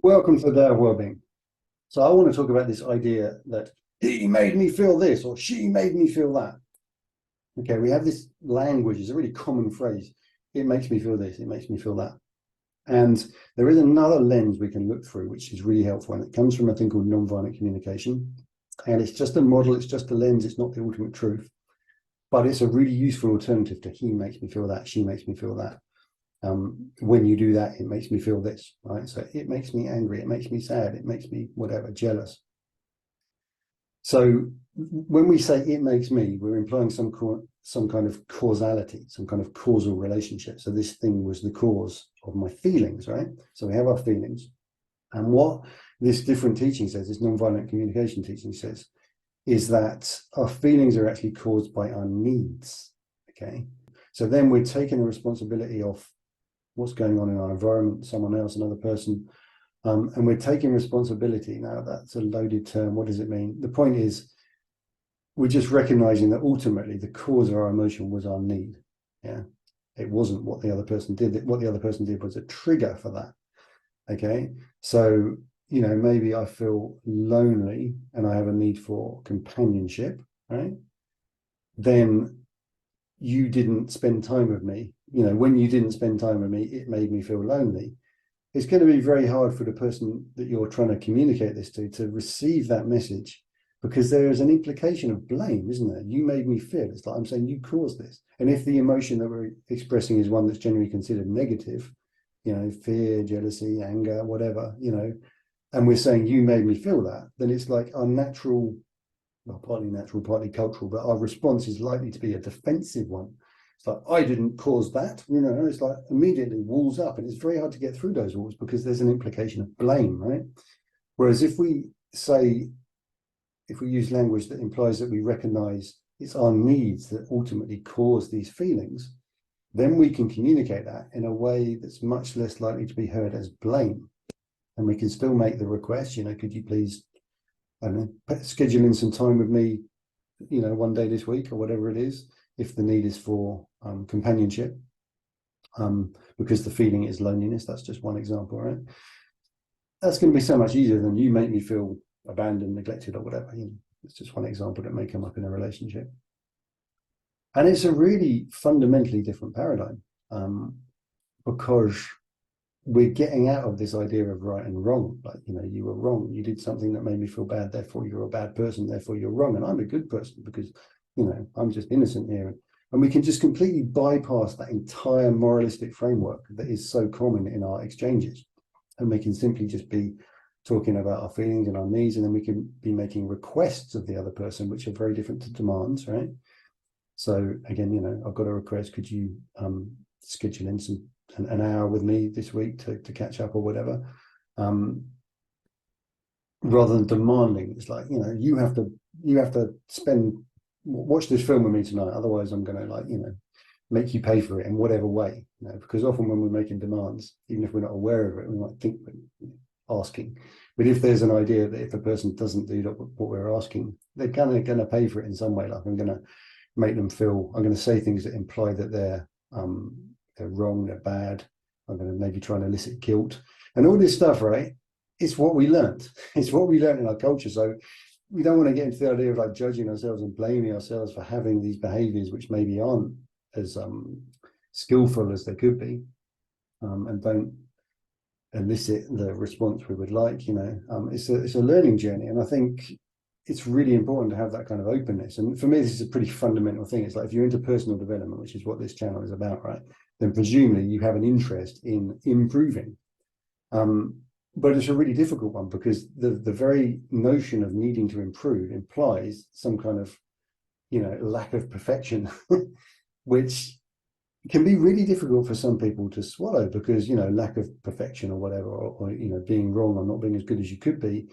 Welcome to the Day of Wellbeing. So I want to talk about this idea that he made me feel this or she made me feel that. Okay, we have this language, it's a really common phrase. It makes me feel this, it makes me feel that. And there is another lens we can look through, which is really helpful. And it comes from a thing called nonviolent communication. And it's just a model, it's just a lens, it's not the ultimate truth. But it's a really useful alternative to he makes me feel that, she makes me feel that. When you do that, it makes me feel this, right? So it makes me angry, it makes me sad, it makes me whatever, jealous. So when we say it makes me, we're implying some kind of causality, some kind of causal relationship. So this thing was the cause of my feelings, right? So we have our feelings. And what this different teaching says, this nonviolent communication teaching says, is that our feelings are actually caused by our needs, okay? So then we're taking the responsibility of what's going on in our environment, someone else, another person, and we're taking responsibility. Now, that's a loaded term. What does it mean? The point is, we're just recognizing that ultimately the cause of our emotion was our need. Yeah, it wasn't what the other person did. What the other person did was a trigger for that. Okay, so maybe I feel lonely and I have a need for companionship, right? Then you didn't spend time with me. When you didn't spend time with me, it made me feel lonely. It's going to be very hard for the person that you're trying to communicate this to receive that message, because there is an implication of blame, isn't there? You made me feel. It's like I'm saying you caused this. And if the emotion that we're expressing is one that's generally considered negative, fear, jealousy, anger, whatever, and we're saying you made me feel that, then it's like our natural, well, partly natural, partly cultural, but our response is likely to be a defensive one. It's like, I didn't cause that, it's like immediately walls up, and it's very hard to get through those walls because there's an implication of blame, right? Whereas if we use language that implies that we recognize it's our needs that ultimately cause these feelings, then we can communicate that in a way that's much less likely to be heard as blame. And we can still make the request, could you please, I don't know, schedule in some time with me, one day this week or whatever it is, if the need is for companionship, because the feeling is loneliness. That's just one example, right? That's going to be so much easier than you make me feel abandoned, neglected, or whatever. It's just one example that may come up in a relationship. And it's a really fundamentally different paradigm, because we're getting out of this idea of right and wrong. Like, you were wrong. You did something that made me feel bad. Therefore, you're a bad person. Therefore, you're wrong. And I'm a good person because, I'm just innocent here. And we can just completely bypass that entire moralistic framework that is so common in our exchanges. And we can simply just be talking about our feelings and our needs. And then we can be making requests of the other person, which are very different to demands, right? So again, I've got a request. Could you schedule in an hour with me this week to catch up or whatever, rather than demanding. It's like, you have to watch this film with me tonight, otherwise I'm going to make you pay for it in whatever way, because often when we're making demands, even if we're not aware of it, we might think we're asking. But if there's an idea that if a person doesn't do what we're asking, they're going to pay for it in some way. Like I'm going to make them feel, I'm going to say things that imply that they're wrong, they're bad. I'm going to maybe try and elicit guilt and all this stuff, right? It's what we learned. It's what we learned in our culture. So we don't want to get into the idea of like judging ourselves and blaming ourselves for having these behaviors which maybe aren't as skillful as they could be, and don't elicit the response we would like. It's a learning journey, and I think it's really important to have that kind of openness. And for me, this is a pretty fundamental thing. It's like if you're into personal development, which is what this channel is about, right, then presumably you have an interest in improving. But it's a really difficult one because the very notion of needing to improve implies some kind of, lack of perfection, which can be really difficult for some people to swallow because, lack of perfection or whatever, or being wrong or not being as good as you could be,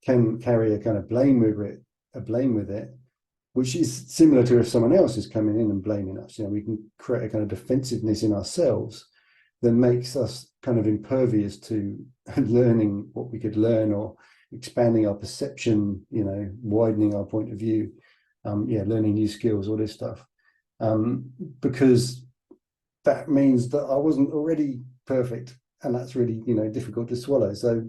can carry a kind of blame with it, which is similar to if someone else is coming in and blaming us. We can create a kind of defensiveness in ourselves that makes us kind of impervious to learning what we could learn, or expanding our perception, widening our point of view, learning new skills, all this stuff, because that means that I wasn't already perfect, and that's really difficult to swallow. So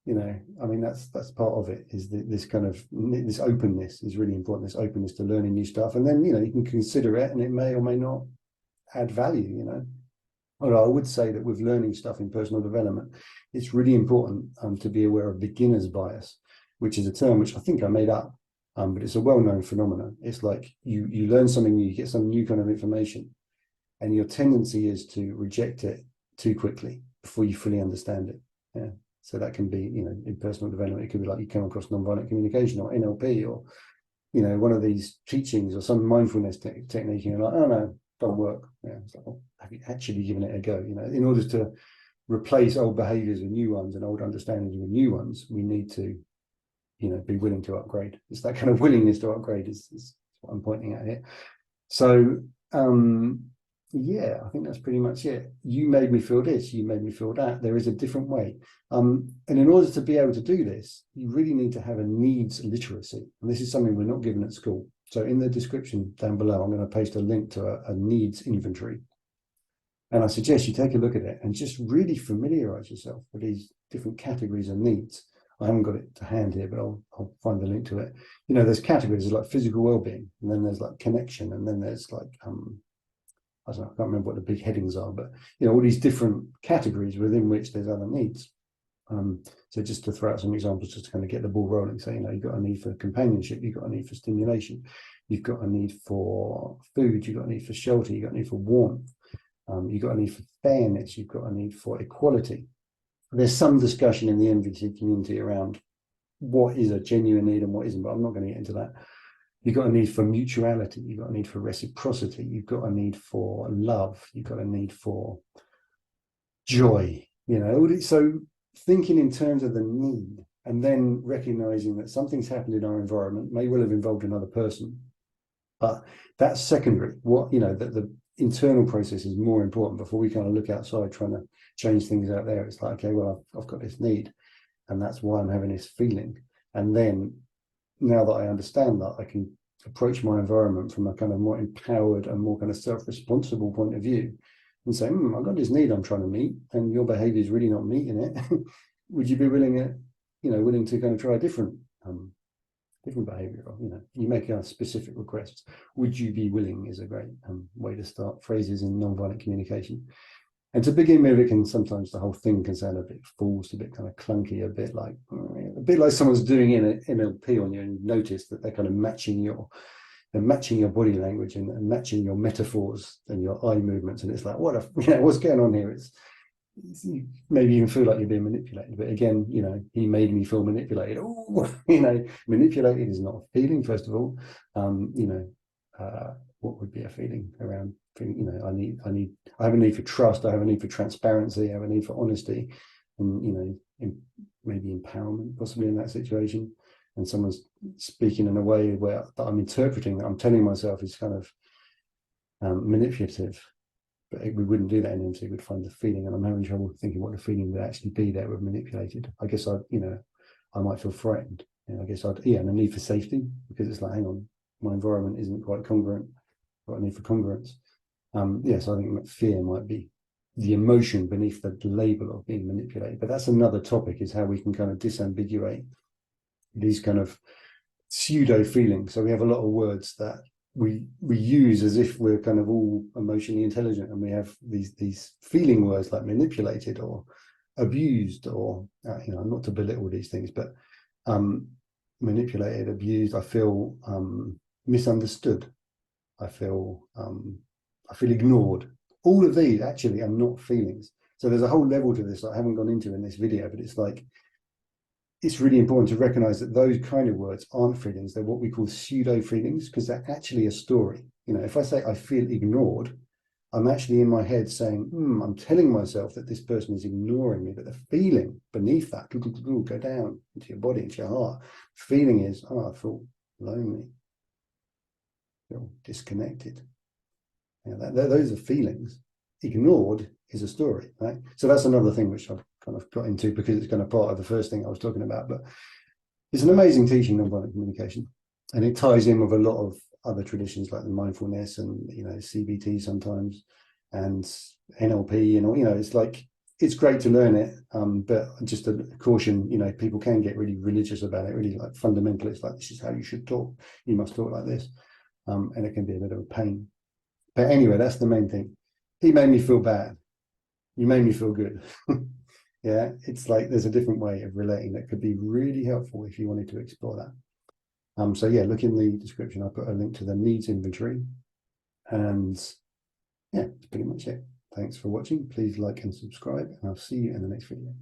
You know, I mean, that's part of it, is this kind of, this openness is really important, this openness to learning new stuff. And then, you know, you can consider it and it may or may not add value, you know. Although I would say that with learning stuff in personal development, it's really important to be aware of beginner's bias, which is a term which I think I made up, but it's a well-known phenomenon. It's like you learn something new, you get some new kind of information, and your tendency is to reject it too quickly before you fully understand it. Yeah. So that can be, you know, in personal development, it could be like you come across nonviolent communication or NLP, or, you know, one of these teachings or some mindfulness technique, and you're like, oh no, don't work. Yeah, it's like, well, have you actually given it a go? You know, in order to replace old behaviors with new ones and old understandings with new ones, we need to, you know, be willing to upgrade. It's that kind of willingness to upgrade is what I'm pointing at here. So yeah, I think that's pretty much it. You made me feel this, you made me feel that. There is a different way. And in order to be able to do this, you really need to have a needs literacy. And this is something we're not given at school. So in the description down below, I'm going to paste a link to a needs inventory. And I suggest you take a look at it and just really familiarize yourself with these different categories of needs. I haven't got it to hand here, but I'll find the link to it. You know, there's categories like physical well-being, and then there's like connection, and then there's like, I don't know, I can't remember what the big headings are, but, you know, all these different categories within which there's other needs. So just to throw out some examples, just to kind of get the ball rolling. So, you know, you've got a need for companionship, you've got a need for stimulation, you've got a need for food, you've got a need for shelter, you've got a need for warmth, you've got a need for fairness, you've got a need for equality. There's some discussion in the MVT community around what is a genuine need and what isn't, but I'm not going to get into that. You've got a need for mutuality, you've got a need for reciprocity, you've got a need for love, you've got a need for joy, you know. So thinking in terms of the need, and then recognizing that something's happened in our environment, may well have involved another person, but that's secondary. What, you know, that the internal process is more important before we kind of look outside trying to change things out there. It's like, okay, well, I've got this need, and that's why I'm having this feeling. And then now that I understand that, I can approach my environment from a kind of more empowered and more kind of self-responsible point of view and say, I've got this need I'm trying to meet, and your behavior is really not meeting it. Would you be willing to kind of try a different behavior? Or, you know, you make a specific request. Would you be willing is a great way to start phrases in nonviolent communication. And to begin with, it can sometimes, the whole thing can sound a bit forced, a bit kind of clunky, a bit like someone's doing an NLP on you, and you notice that they're kind of matching your body language and matching your metaphors and your eye movements, and it's like, what's going on here? It's you maybe even feel like you're being manipulated. But again, you know, he made me feel manipulated. Oh, you know, manipulated is not a feeling, first of all. You know, what would be a feeling around? You know, I have a need for trust, I have a need for transparency, I have a need for honesty, and, you know, maybe empowerment possibly in that situation. And someone's speaking in a way where that I'm interpreting, that I'm telling myself is kind of manipulative. But we wouldn't do that in MT, we'd find the feeling, and I'm having trouble thinking what the feeling would actually be there with manipulated. I guess I might feel frightened. You know, I guess and a need for safety, because it's like, hang on, my environment isn't quite congruent. I've got a need for congruence. Yes, I think fear might be the emotion beneath the label of being manipulated. But that's another topic, is how we can kind of disambiguate these kind of pseudo feelings. So we have a lot of words that we use as if we're kind of all emotionally intelligent, and we have these feeling words like manipulated or abused, or you know, not to belittle these things, but manipulated, abused. I feel misunderstood. I feel ignored. All of these actually are not feelings. So there's a whole level to this that I haven't gone into in this video, but it's like, it's really important to recognize that those kind of words aren't feelings. They're what we call pseudo feelings, because they're actually a story. You know, if I say I feel ignored, I'm actually in my head saying, I'm telling myself that this person is ignoring me, but the feeling beneath that, go down into your body, into your heart. Feeling is, I feel lonely, I feel disconnected. You know, those are feelings. Ignored is a story, right? So that's another thing which I've kind of got into, because it's kind of part of the first thing I was talking about. But it's an amazing teaching, nonviolent communication, and it ties in with a lot of other traditions like the mindfulness and, you know, CBT sometimes, and NLP, and all. You know, it's like it's great to learn it, but just a caution, people can get really religious about it, really like fundamentalist, like this is how you should talk, you must talk like this, and it can be a bit of a pain. But anyway, that's the main thing. He made me feel bad. You made me feel good. Yeah, it's like there's a different way of relating that could be really helpful if you wanted to explore that. So yeah, look in the description. I put a link to the needs inventory, and yeah, that's pretty much it. Thanks for watching. Please like and subscribe, and I'll see you in the next video.